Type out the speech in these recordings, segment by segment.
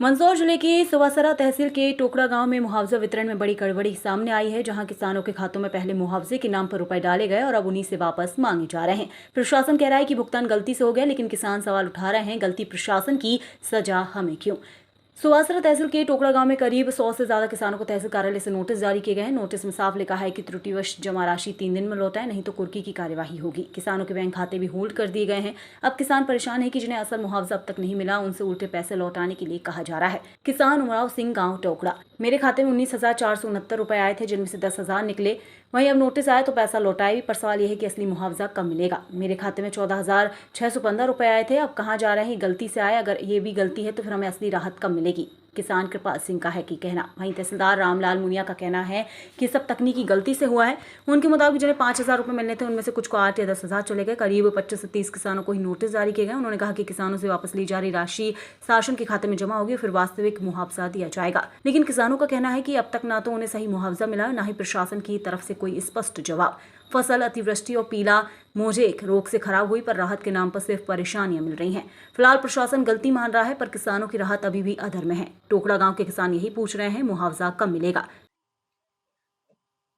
मंदसौर जिले के सुवासरा तहसील के टोकड़ा गांव में मुआवजा वितरण में बड़ी गड़बड़ी सामने आई है, जहां किसानों के खातों में पहले मुआवजे के नाम पर रुपए डाले गए और अब उन्हीं से वापस मांगे जा रहे हैं। प्रशासन कह रहा है कि भुगतान गलती से हो गया, लेकिन किसान सवाल उठा रहे हैं, गलती प्रशासन की, सजा हमें क्यों। सुवासरा तहसील के टोकड़ा गांव में करीब 100 से ज्यादा किसानों को तहसील कार्यालय से नोटिस जारी किए गए हैं। नोटिस में साफ लिखा है कि त्रुटिवश जमा राशि 3 दिन में लौटाएं, नहीं तो कुर्की की कार्यवाही होगी। किसानों के बैंक खाते भी होल्ड कर दिए गए हैं। अब किसान परेशान है कि जिन्हें असल मुआवजा अब तक नहीं मिला, उनसे उल्टे पैसे लौटाने के लिए कहा जा रहा है। किसान उमराव सिंह, गाँव टोकड़ा: मेरे खाते में 19,469 रुपए आए थे, जिनमें से 10,000 निकले। वहीं अब नोटिस आया तो पैसा लौटाए भी, पर सवाल यह है कि असली मुआवजा कब मिलेगा। मेरे खाते में 14,615 रुपए आए थे, अब कहाँ जा रहे हैं, गलती से आए। अगर ये भी गलती है तो फिर हमें असली राहत कब मिलेगी। किसान कृपाल सिंह का है कि कहना। वहीं तहसीलदार रामलाल मुनिया का कहना है कि सब तकनीकी गलती से हुआ है। उनके मुताबिक जिन्हें 5,000 रुपये मिलने थे, उनमें से कुछ को 8 या 10,000 चले गए। करीब 25 से 30 किसानों को ही नोटिस जारी किए गए। उन्होंने कहा कि किसानों से वापस ली जा रही राशि शासन के खाते में जमा होगी, फिर वास्तविक मुआवजा दिया जाएगा। लेकिन किसानों का कहना है कि अब तक ना तो उन्हें सही मुआवजा मिला, ना ही प्रशासन की तरफ से कोई स्पष्ट जवाब। फसल अतिवृष्टि और पीला मोजेक रोग से खराब हुई, पर राहत के नाम पर सिर्फ परेशानियां मिल रही हैं। फिलहाल प्रशासन गलती मान रहा है, पर किसानों की राहत अभी भी अधर में है। टोकड़ा गांव के किसान यही पूछ रहे हैं, मुआवजा कब मिलेगा।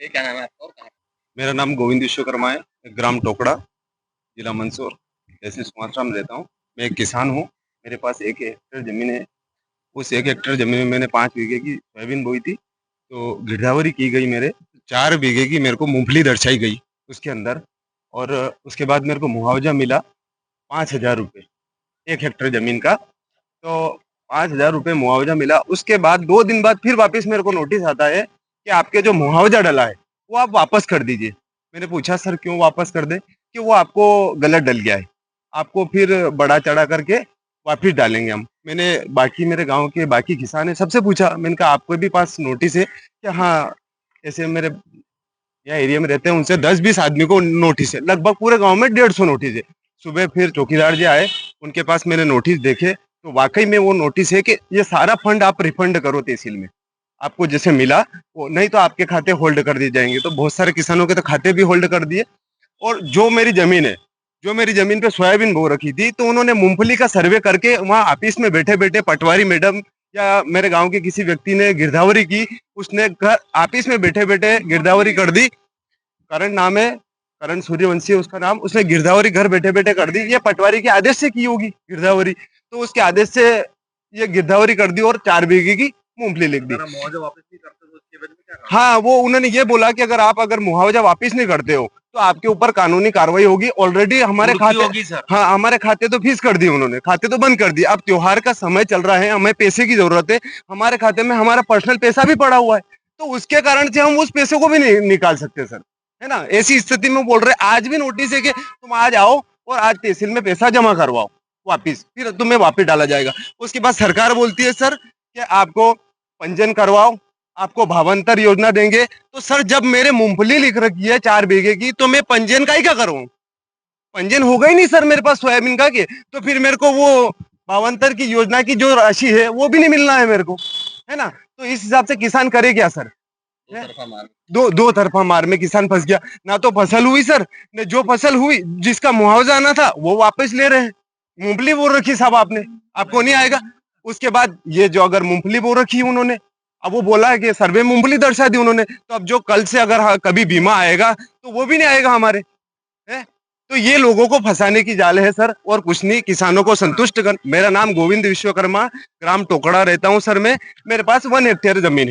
ये क्या नाम है आपका और कहाँ? मेरा नाम गोविंद विश्वकर्मा है, ग्राम टोकड़ा, जिला मंदसौर, तहसील सुमात्रा में रहता हूँ। मैं एक किसान हूँ। मेरे पास 1 हेक्टेयर ज़मीन है। उस 1 हेक्टेयर ज़मीन में मैंने 5 बीघे की सोयाबीन बोई थी, तो गिरदावरी की गई मेरे। 4 बीघे की मेरे को मूंगफली दर्शाई गई उसके अंदर, और उसके बाद मेरे को मुआवजा मिला 5,000 रुपये 1 हेक्टेयर ज़मीन का। तो 5,000 रुपये मुआवजा मिला। उसके बाद 2 दिन बाद फिर वापस मेरे को नोटिस आता है कि आपके जो मुआवजा डला है वो आप वापस कर दीजिए। मैंने पूछा सर क्यों वापस कर दें? कि वो आपको गलत डल गया है, आपको फिर बढ़ा चढ़ा करके वापस डालेंगे हम। मैंने बाकी मेरे गांव के बाकी किसान है सबसे पूछा, मैंने कहा आपके भी पास नोटिस है? कि हाँ, ऐसे मेरे यहाँ एरिया में रहते हैं, उनसे 10-20 आदमी को नोटिस है। लगभग पूरे गांव में 150 नोटिस है। सुबह फिर चौकीदार जी आए, उनके पास मैंने नोटिस देखे, तो वाकई में वो नोटिस है कि ये सारा फंड आप रिफंड करो तहसील में, आपको जैसे मिला वो, नहीं तो आपके खाते होल्ड कर दिए जाएंगे। तो बहुत सारे किसानों के तो खाते भी होल्ड कर दिए। और जो मेरी जमीन है, जो मेरी जमीन पे सोयाबीन बो रखी थी, तो उन्होंने मूंगफली का सर्वे करके वहाँ ऑफिस में बैठे बैठे पटवारी मैडम या मेरे गांव के किसी व्यक्ति ने गिरदावरी की, उसने घर ऑफिस में बैठे बैठे गिरदावरी कर दी। करण नाम है, करण सूर्यवंशी है उसका नाम। उसने गिरदावरी घर बैठे बैठे कर दी। ये पटवारी के आदेश से की होगी गिरदावरी, तो उसके आदेश से ये गिरदावरी कर दी और 4 बीघे की मूंगफली लिख दी। अगर आप मुआवजा वापस नहीं करते तो उसके बाद में क्या कहा? हाँ, वो उन्होंने ये बोला कि अगर मुआवजा वापस नहीं करते हो तो आपके ऊपर कानूनी कार्रवाई होगी। ऑलरेडी हमारे कुर्की खाते, होगी सर। हाँ, हमारे खाते तो फीस कर दी उन्होंने, खाते तो बंद कर दिए। अब त्योहार का समय चल रहा है, हमें पैसे की जरूरत है, हमारे खाते में हमारा पर्सनल पैसा भी पड़ा हुआ है, तो उसके कारण से हम उस पैसे को भी नहीं निकाल सकते सर, है ना। ऐसी स्थिति में बोल रहे, आज भी नोटिस है कि तुम आज आओ और आज तहसील में पैसा जमा करवाओ वापिस, फिर तुम्हें वापिस डाला जाएगा। उसके बाद सरकार बोलती है सर कि आपको पंजीयन करवाओ, आपको भावांतर योजना देंगे। तो सर जब मेरे मूंगफली लिख रखी है 4 बीघे की, तो मैं पंजीयन का ही क्या करूं? पंजीयन होगा ही नहीं सर मेरे पास सोयाबीन का के, तो फिर मेरे को वो भावांतर की योजना की जो राशि है वो भी नहीं मिलना है मेरे को, है ना। तो इस हिसाब से किसान करे क्या सर? दो तरफा मार। दो तरफा मार में किसान फंस गया। ना तो फसल हुई सर, न जो फसल हुई जिसका मुआवजा आना था वो वापस ले रहे हैं। मूंगफली बो रखी साहब आपने, आपको नहीं आएगा। उसके बाद ये जो अगर मूंगफली बो रखी है उन्होंने, अब वो बोला है कि सर्वे मूंगफली दर्शा दी उन्होंने, तो अब जो कल से अगर कभी बीमा आएगा तो वो भी नहीं आएगा हमारे, है। तो ये लोगों को फंसाने की जाल है सर, और कुछ नहीं, किसानों को संतुष्ट कर। मेरा नाम गोविंद विश्वकर्मा, ग्राम टोकड़ा रहता हूँ सर मैं। मेरे पास 1 हेक्टेयर जमीन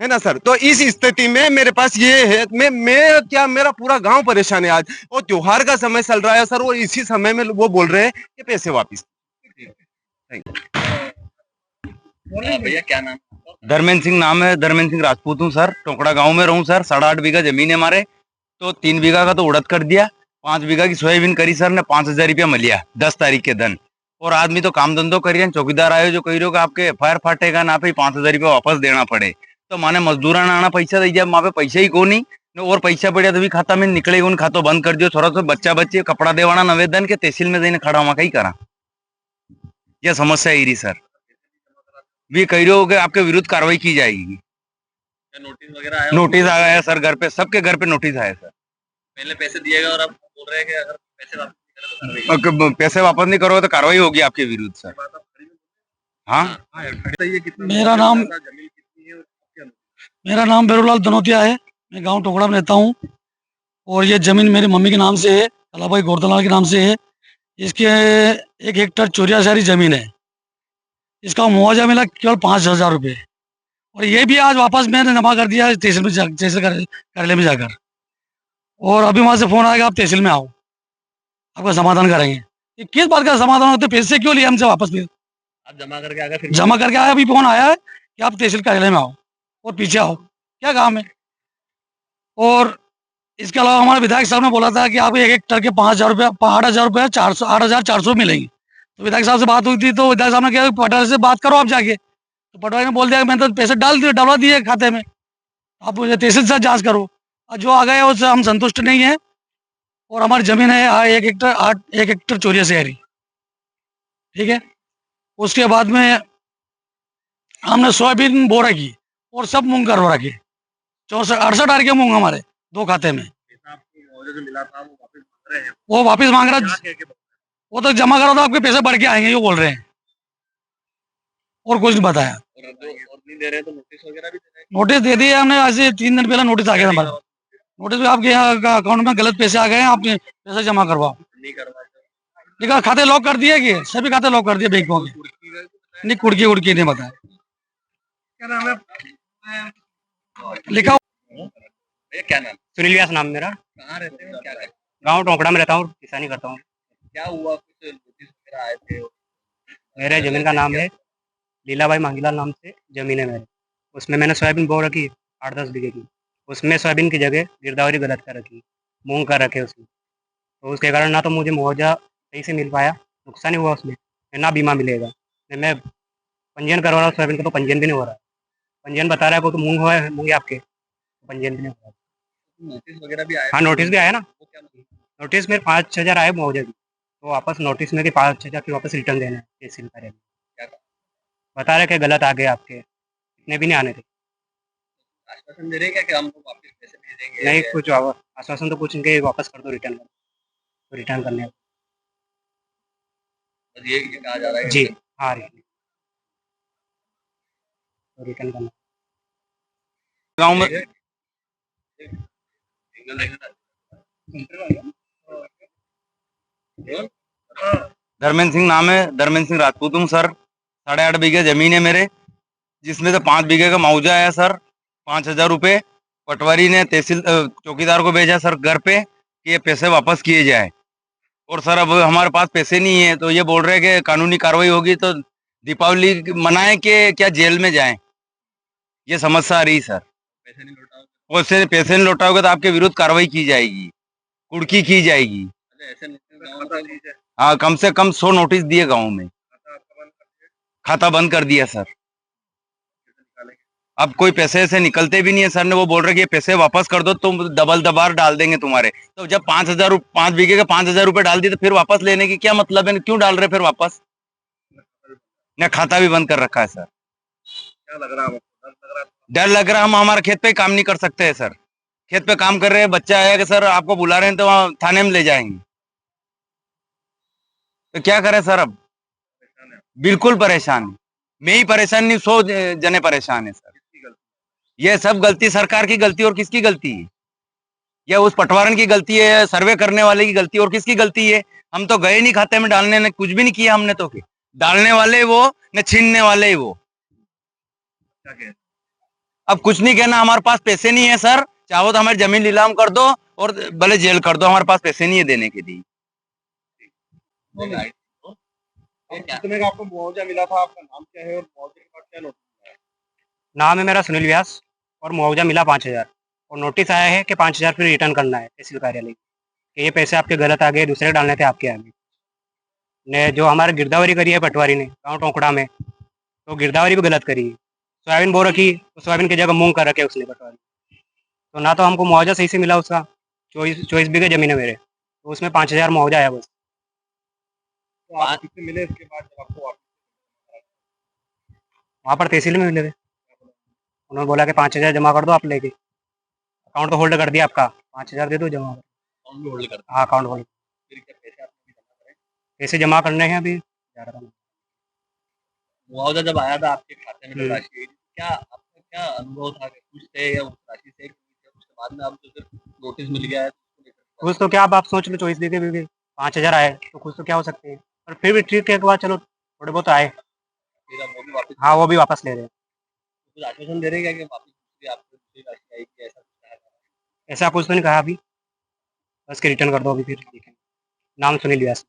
है ना सर। तो इस स्थिति में मेरे पास ये है, मैं क्या, मेरा पूरा गांव परेशान है आज, और त्योहार का समय चल रहा है सर, और इसी समय में वो बोल रहे हैं कि पैसे वापिस। भैया क्या नाम है आपका? धर्मेंद्र सिंह नाम है, धर्मेंद्र सिंह राजपूत हूँ सर। टोकड़ा गांव में रहूँ सर। 8.5 बीघा जमीन है हमारे, तो 3 बीघा का तो उड़द कर दिया, 5 बीघा की सोयाबीन करी सर ने। 5,000 रुपया मिलिया 10 तारीख के दिन। और आदमी तो काम धंधो करिए, चौकीदार आयो जो कही रहो कि आपके FIR फाटेगा ना, पे 5,000 रुपया वापस देना पड़े। तो माने मजदूरा ना आना पैसा दी जाए, वहाँ पे पैसा ही को नहीं, और पैसा पड़िया तो भी खाता में निकलेगा, उन खातो बंद कर दियो। छोरा बच्चा बच्चे कपड़ा देवाना नवेदन के तहसील में जाने खड़ा, वहाँ कहीं करा। यह समस्या ही रही सर। भी कह रहे हो कि आपके विरुद्ध कार्रवाई की जाएगी। क्या नोटिस वगैरह आया? नोटिस आ गया सर, घर पे, सबके घर पे नोटिस आया सर। पहले पैसे दिएगा और अब बोल रहे हैं कि अगर पैसे वापस नहीं करे तो कार्रवाई पैसे वापस नहीं करोगे तो कार्रवाई होगी आपके विरुद्ध सर। होगी। बात आप खड़ी में हाँ बताइए कितना मेरा नाम जमीन कितनी है और क्या मेरा नाम बेरूलाल दनोतिया है। मैं गांव टोकड़ा में रहता हूँ और ये ज़मीन मेरी मम्मी के नाम से है, कलाबाई गौरतलाल के नाम से है। इसके 1 हेक्टर चौरिया शहरी ज़मीन है। इसका मुआवजा मिला केवल 5,000 रुपये और ये भी आज वापस मैंने जमा कर दिया है तहसील में तहसील कार्यालय में जाकर। और अभी वहाँ से फ़ोन आएगा, आप तहसील में आओ, आपका समाधान करेंगे। ये किस बात का समाधान होता है? पैसे क्यों लिए हमसे वापस? फिर आप जमा करके आ गए फिर जमा करके आया, अभी फ़ोन आया है कि आप तहसील कार्यालय में आओ और पीछे आओ। क्या काम है? और इसके अलावा हमारे विधायक साहब ने बोला था कि आपको 1 हेक्टर के 5,000 रुपये 8,000 रुपये 8,400 मिलेंगे। तो विधायक साहब से बात हुई थी, तो विधायक साहब ने कहा पटवारी से बात करो आप जाके। तो पटवारी ने बोल दिया कि मैंने तो पैसे डलवा दिए खाते में, आप मुझे तहसील से जांच करो। और जो आ गए उससे हम संतुष्ट नहीं हैं। और हमारी ज़मीन है 1 हेक्टर चौरिया शहरी, ठीक है। उसके बाद में हमने सोयाबीन बो रखी और सब मूंग करवा रखे। 68 के मूंग हमारे 2 खाते में। पैसा आपको मुआवजा जो मिला था वो वापस मांग रहे हैं वो वापस मांग रहा, क्या कह के वो तो जमा करो तो आपके पैसे बढ़ के आएंगे, ये बोल रहे हैं, और कुछ नहीं बताया। और नहीं दे रहे तो नोटिस वगैरह भी दे रहे हैं नोटिस दे दिए हमने, ऐसे 3 दिन पहले नोटिस आ गया था हमारा। नोटिस में आपके यहाँ का अकाउंट में गलत पैसे आ गए हैं, आपके पैसे जमा करवाओ। नहीं करवाए लिखा खाते लॉक कर दिए, कि सभी खाते लॉक कर दिए बैंकों के। नहीं, कुड़की उड़की नहीं बताया। क्या नाम है लिखा भैया क्या नाम सुनील व्यास नाम मेरा। कहाँ रहते हैं और क्या करते हैं? गांव टोकड़ा में रहता हूँ, किसानी करता हूँ। क्या हुआ कुछ नोटिस वगैरह आए थे मेरे जमीन का नाम है लीलाबाई मांगीलाल नाम से जमीन है मेरे। उसमें मैंने सोयाबीन बो रखी 8-10 बीघे की। उसमें सोयाबीन की जगह गिरदावरी गलत कर रखी, मूंग कर रखे उसमें। तो उसके कारण ना तो मुझे मुआवजा सही से मिल पाया, नुकसान ही हुआ उसमें, ना बीमा मिलेगा। मैं पंजीयन करवा रहा हूँ सोयाबीन का, तो पंजीयन भी नहीं हो रहा है। पंजीयन बता रहा है वो तो मूंग हुआ है, मूंग है आपके, पंजीयन भी नहीं हो रहा है। नोटिस वगैरह भी आए हाँ, नोटिस भी आया ना। वो क्या मतलब? नोटिस में 5,000 आए मुआवजे की, तो वापस नोटिस में कि 5,000 की वापस रिटर्न देना है तहसील कार्यालय में। क्या कहा? बता रहे कि गलत आ गए आपके, इतने भी नहीं आने थे। आश्वासन दे रहे हैं क्या कि हमको वापस पैसे भेज देंगे नहीं, कुछ आश्वासन तो कुछ इनके वापस कर दो, रिटर्न कर तो रिटर्न करने हैं। बस ये कहा जा रहा है जी हाँ, रिटर्न करना। गाँव में धर्मेंद्र सिंह नाम है, धर्मेंद्र सिंह राजपूत हूँ सर। 8.5 बीघे जमीन है मेरे, जिसमें से 5 बीघे का मुआवजा आया सर 5,000 रुपये। पटवारी ने तहसील चौकीदार को भेजा सर घर पे कि ये पैसे वापस किए जाए। और सर अब हमारे पास पैसे नहीं है, तो ये बोल रहे हैं कि कानूनी कार्रवाई होगी तो दीपावली मनाएं कि क्या जेल में जाएं। ये समस्या आ रही सर। पैसे नहीं लौटाओ और से पैसे नहीं लौटाओगे तो आपके विरुद्ध कार्रवाई की जाएगी, कुड़की की जाएगी। अच्छा ऐसे नोटिस गाँव में दीजिए हाँ, कम से कम 100 नोटिस दिए गाँव में। खाता बंद कर दिया सर। अब कोई पैसे ऐसे निकलते भी नहीं है। सर ने वो बोल रहे कि ये पैसे वापस कर दो, तुम डबल दबार डाल देंगे तुम्हारे। तो जब 5 बीघे के 5,000 रुपये डाल दिए तो फिर वापस लेने की क्या मतलब है? क्यों डाल रहे फिर वापस? ने खाता भी बंद कर रखा है सर। क्या लग रहा है आपको? डर लग रहा है, हम हमारे खेत पे काम नहीं कर सकते हैं सर। खेत पे काम कर रहे हैं, बच्चा आया कि सर आपको बुला रहे हैं तो वहाँ थाने में ले जाएंगे। तो क्या करें सर? अब बिल्कुल परेशान है। मैं ही परेशान नहीं, 100 जने परेशान है सर। ये सब गलती सरकार की गलती, और किसकी गलती है? या उस पटवारन की गलती है, सर्वे करने वाले की गलती, और किसकी गलती है? हम तो गए नहीं खाते में डालने, ने कुछ भी नहीं किया हमने तो। डालने वाले वो न छीनने वाले वो। अब कुछ नहीं कहना, हमारे पास पैसे नहीं है सर। चाहो तो हमारी जमीन नीलाम कर दो और भले जेल कर दो, हमारे पास पैसे नहीं है देने के लिए। कितने का आपको मुआवजा मिला था? आपका नाम क्या है और मुआवजे के बाद क्या नोटिस आया? नाम है मेरा सुनील व्यास और मुआवजा मिला 5,000, और नोटिस आया है कि 5,000 फिर रिटर्न करना है तहसील कार्यालय कि ये पैसे आपके गलत आ गए, दूसरे डालने थे आपके आगे। ने जो हमारे गिरदावरी करी है पटवारी ने गाँव टोकड़ा में, तो गिरदावरी भी गलत करी है। सोयाबीन बो रखी तो सोयाबीन की जगह मूंग कर रखे उसने पटवारी। तो ना तो हमको मुआवजा सही से मिला उसका। 24 बीघे जमीन है मेरे, तो उसमें 5,000 मुआवजा आया बस। तो आप कितने मिले इसके बाद जब आपको वापस? वहाँ पर तहसील में मिले थे, उन्होंने बोला कि 5,000 जमा कर दो आप लेके। अकाउंट तो होल्ड कर दिया आपका, 5,000 दे दो जमा कर। अकाउंट भी होल्ड करते हाँ, अकाउंट होल्ड। फिर क्या पैसे आपने जमा करें? पैसे जमा करने हैं, अभी जा रहा था। मुआवजा जब आया था आपके खाते में हम्म। राशि, क्या आपका क्या अनुभव था कि खुश थे या उस राशि से, उसके बाद में आपको सिर्फ नोटिस मिल गया है तो उसको लेकर क्या? खुश तो क्या, अब आप सोच लो 24 दिन के भी 5,000 आए तो खुश तो क्या हो सकते हैं, पर फिर भी ठीक है, एक बार चलो थोड़े बहुत आए। फिर अब वो भी वापस हाँ, वो भी वापस ले रहे हैं। कुछ आश्वासन दे रहे हैं क्या कि वापस दूसरी आपको दूसरी राशि आएगी, ऐसा कुछ कहा जा रहा है? ऐसा कुछ तो नहीं कहा अभी, बस के रिटर्न कर दो अभी, फिर देखेंगे। नाम सुनील व्यास।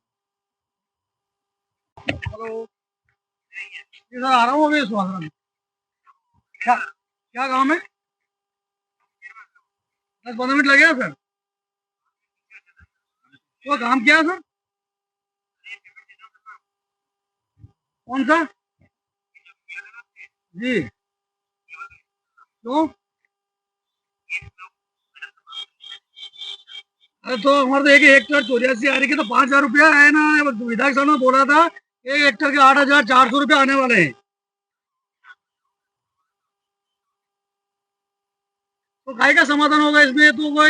हेलो, ये सर आ रहा हूँ अभी सुहागराम। क्या क्या काम है? 10-15 मिनट लगेगा सर। वो काम क्या है सर? कौन सा? जी। क्यों? अरे तो हमारे तो एक हेक्टर 84 आ रही है, तो 5,000 रुपया है ना। विधायक साहब ने बोला था एक हेक्टर के 8,400 रुपया आने वाले हैं। तो काय का समाधान होगा इसमें? तो वो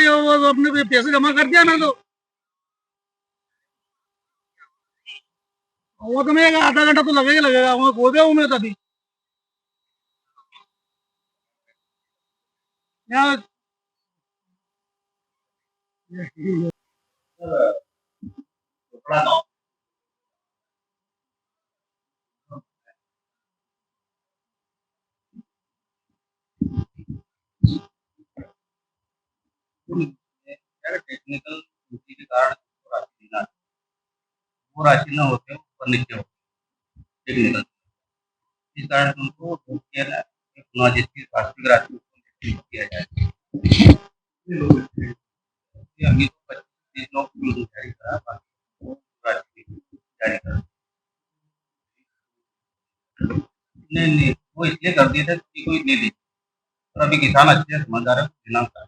अपने पैसे जमा कर दिया ना, तो वो तो मैं आधा घंटा तो लगेगा लगेगा, वहाँ खो गया हूँ मैं तभी। यहाँ टुकड़ा गाँव यार टेक्निकल त्रुटि के कारण उसको राशि ना, वो राशि ना होते ऊपर नीचे होते टेक्निकल, इस कारण उनको रोक किया ना, पुनः जिसकी वास्तविक राशि उसको निश्चित किया जाए। ये लोग ये अभी तो 25-30 लोग जारी करा, बाकी वो राशि जारी करा। नहीं नहीं, वो इसलिए कर दिए थे कि कोई दे दे, और अभी किसान अच्छे से समझदार है, देना था।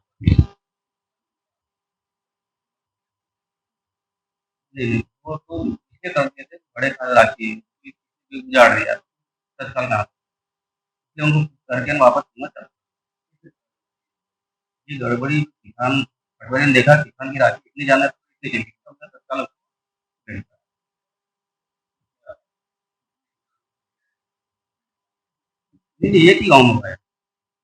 नहीं नहीं, वो तो इसलिए कर दिए थे, बड़े खाद राशि उजाड़ दिया तत्काल ना, इसलिए उनको करके वापस करना चाहते। ये गड़बड़ी किसान, गड़बड़ी ने देखा किसान की राशि इतनी ज्यादा इतनी जल्दी, तो हमने तत्काल उसको भेज दिया। नहीं नहीं, एक ही गाँव में हुआ है,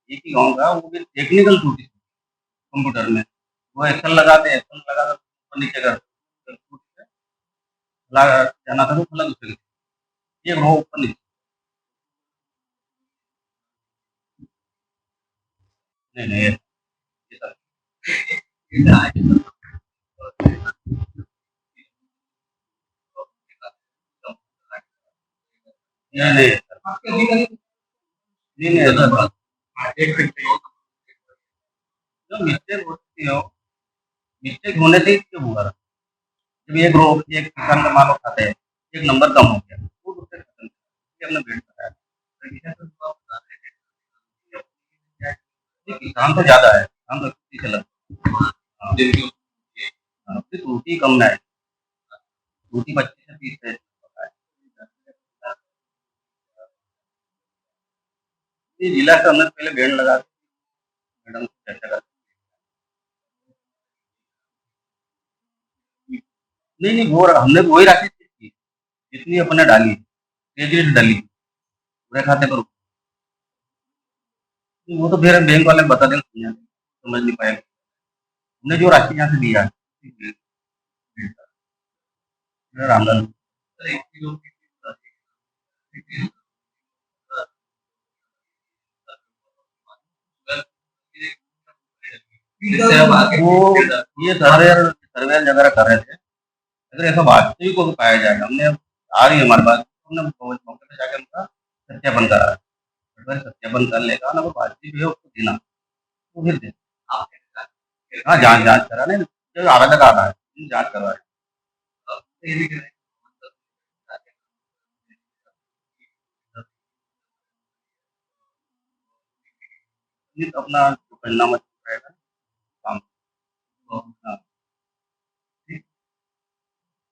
एक ही गाँव का, वो भी टेक्निकल त्रुटि कंप्यूटर में, वो एक्सेल लगाते हैं, एक्सेल लगा कर ऊपर नीचे कर जाना था तो खुला दूसरे के, एक रो ऊपर नीचे। नहीं नहीं, ये सब नहीं नहीं नहीं नहीं, ऐसा बात जो मिस्टेक होती है, मिस्टेक होने से ही क्यों हुआ? जब एक रो एक किसान का माल उठाते हैं, एक नंबर कम हो गया, वो दूसरे खत्म किया, हमने भेड़ बताया किसान तो ज्यादा है, किसान तो 30 से लगभग। हाँ, हाँ, फिर त्रुटि कम ना है, त्रुटि 25 से 30 है होता है। ये जिला से हमने पहले भेड़ लगा के मैडम से चर्चा कर, नहीं नहीं, वो हमने वही राशि की जितनी अपने डाली, क्रेडिट डाली पूरे खाते पर। वो तो फिर बैंक वाले बता देंगे, समझ नहीं पाएंगे, हमने जो राशि यहाँ से दिया रामलाल वो ये सर्वे वगैरह कर रहे थे, अगर ऐसा वास्तविक को पाया जाएगा, हमने आ रही है हमारे पास, हमने मौके पे जाकर उनका सत्यापन करा, अगर सत्यापन कर लेगा ना वो वास्तविक है उसको देना, तो फिर दे। हाँ, जांच जांच करा नहीं, जो आधा तक आ रहा है जांच करवा रहे हैं। अपना जो परिणाम